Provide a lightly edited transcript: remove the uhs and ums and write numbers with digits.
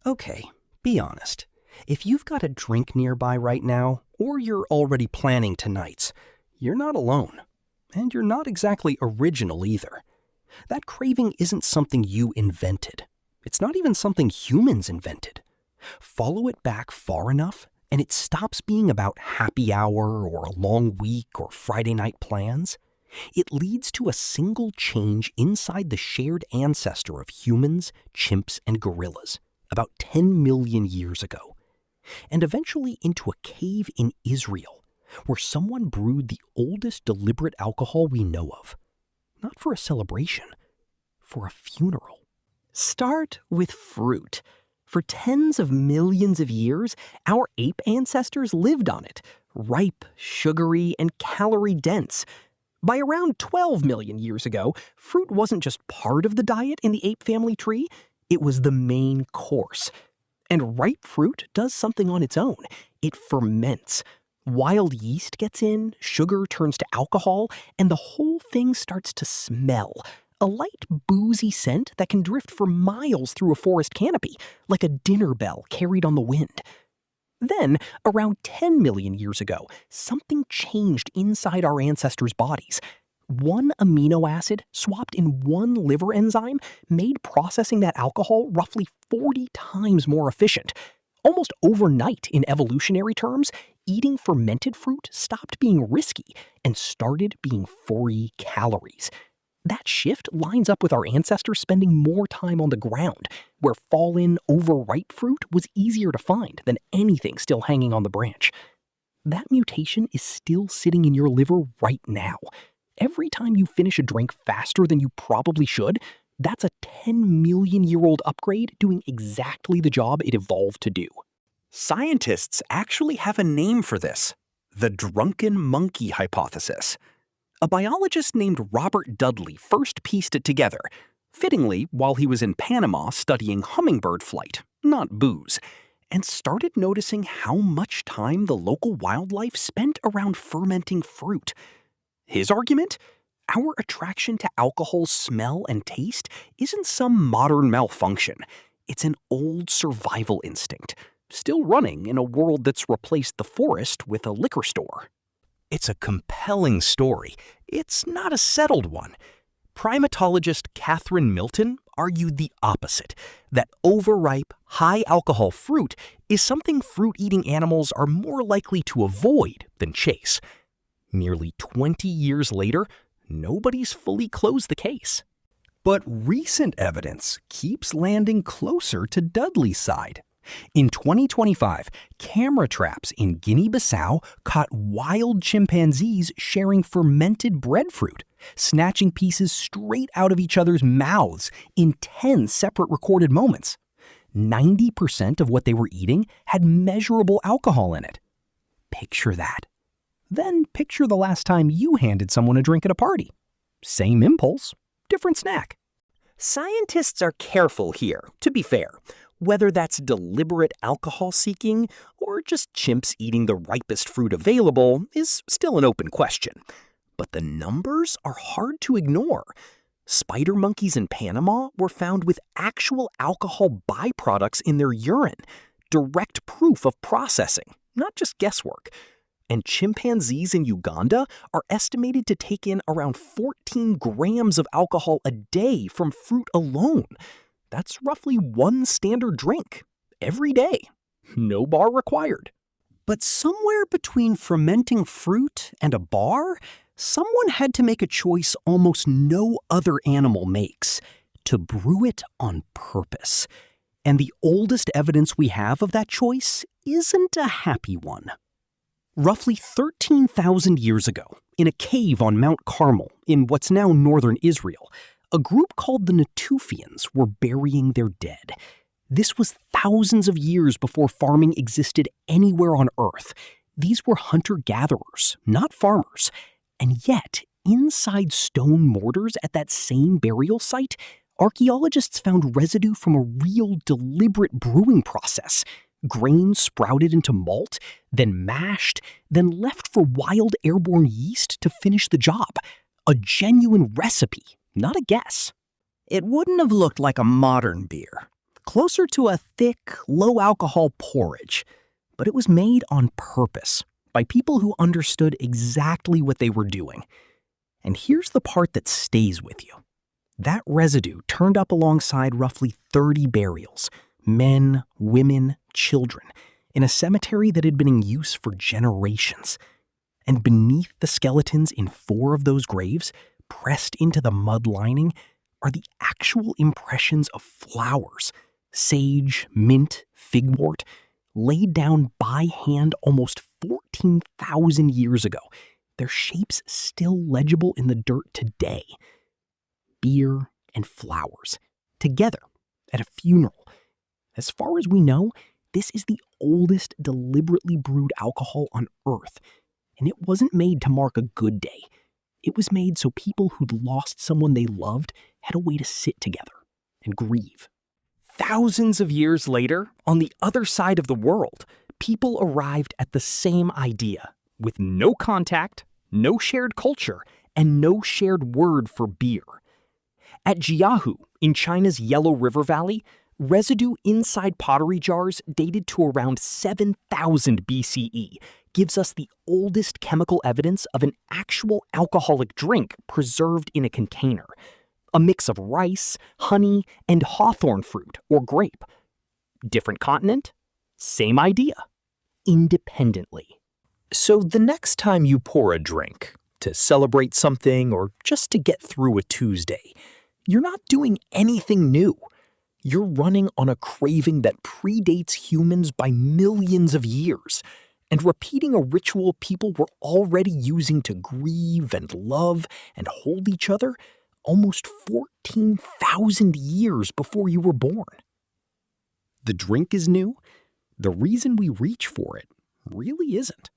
Okay, be honest. If you've got a drink nearby right now, or you're already planning tonight's, you're not alone. And you're not exactly original either. That craving isn't something you invented. It's not even something humans invented. Follow it back far enough, and it stops being about happy hour or a long week or Friday night plans. It leads to a single change inside the shared ancestor of humans, chimps, and gorillas about 10 million years ago, and eventually into a cave in Israel where someone brewed the oldest deliberate alcohol we know of. Not for a celebration, for a funeral. Start with fruit. For tens of millions of years, our ape ancestors lived on it, ripe, sugary, and calorie-dense. By around 12 million years ago, fruit wasn't just part of the diet in the ape family tree, it was the main course. And ripe fruit does something on its own. It ferments. Wild yeast gets in, sugar turns to alcohol, and the whole thing starts to smell. A light, boozy scent that can drift for miles through a forest canopy, like a dinner bell carried on the wind. Then, around 10 million years ago, something changed inside our ancestors' bodies. One amino acid swapped in one liver enzyme made processing that alcohol roughly 40 times more efficient. Almost overnight, in evolutionary terms, eating fermented fruit stopped being risky and started being free calories. That shift lines up with our ancestors spending more time on the ground, where fallen, overripe fruit was easier to find than anything still hanging on the branch. That mutation is still sitting in your liver right now. Every time you finish a drink faster than you probably should, that's a 10 million-year-old upgrade doing exactly the job it evolved to do. Scientists actually have a name for this: the drunken monkey hypothesis. A biologist named Robert Dudley first pieced it together, fittingly while he was in Panama studying hummingbird flight, not booze, and started noticing how much time the local wildlife spent around fermenting fruit. His argument? Our attraction to alcohol's smell and taste isn't some modern malfunction. It's an old survival instinct, still running in a world that's replaced the forest with a liquor store. It's a compelling story. It's not a settled one. Primatologist Catherine Milton argued the opposite, that overripe, high-alcohol fruit is something fruit-eating animals are more likely to avoid than chase. Nearly 20 years later, nobody's fully closed the case. But recent evidence keeps landing closer to Dudley's side. In 2025, camera traps in Guinea-Bissau caught wild chimpanzees sharing fermented breadfruit, snatching pieces straight out of each other's mouths in 10 separate recorded moments. 90% of what they were eating had measurable alcohol in it. Picture that. Then picture the last time you handed someone a drink at a party. Same impulse, different snack. Scientists are careful here, to be fair. Whether that's deliberate alcohol seeking or just chimps eating the ripest fruit available is still an open question. But the numbers are hard to ignore. Spider monkeys in Panama were found with actual alcohol byproducts in their urine, direct proof of processing, not just guesswork. And chimpanzees in Uganda are estimated to take in around 14 grams of alcohol a day from fruit alone. That's roughly one standard drink, every day. No bar required. But somewhere between fermenting fruit and a bar, someone had to make a choice almost no other animal makes: to brew it on purpose. And the oldest evidence we have of that choice isn't a happy one. Roughly 13,000 years ago, in a cave on Mount Carmel in what's now northern Israel, a group called the Natufians were burying their dead. This was thousands of years before farming existed anywhere on Earth. These were hunter-gatherers, not farmers. And yet, inside stone mortars at that same burial site, archaeologists found residue from a real deliberate brewing process. Grain sprouted into malt, then mashed, then left for wild airborne yeast to finish the job. A genuine recipe, not a guess. It wouldn't have looked like a modern beer. closer to a thick, low-alcohol porridge. But it was made on purpose by people who understood exactly what they were doing. And here's the part that stays with you. That residue turned up alongside roughly 30 burials, men, women, children, in a cemetery that had been in use for generations. And beneath the skeletons in 4 of those graves, pressed into the mud lining, are the actual impressions of flowers, sage, mint, figwort, laid down by hand almost 14,000 years ago, their shapes still legible in the dirt today. Beer and flowers, together, at a funeral. As far as we know, this is the oldest deliberately brewed alcohol on Earth, and it wasn't made to mark a good day. It was made so people who'd lost someone they loved had a way to sit together and grieve. Thousands of years later, on the other side of the world, people arrived at the same idea, with no contact, no shared culture, and no shared word for beer. At Jiahu, in China's Yellow River Valley, residue inside pottery jars dated to around 7,000 BCE gives us the oldest chemical evidence of an actual alcoholic drink preserved in a container. A mix of rice, honey, and hawthorn fruit or grape. Different continent, same idea, independently. So the next time you pour a drink, to celebrate something or just to get through a Tuesday, you're not doing anything new. You're running on a craving that predates humans by millions of years, and repeating a ritual people were already using to grieve and love and hold each other almost 14,000 years before you were born. The drink is new. The reason we reach for it really isn't.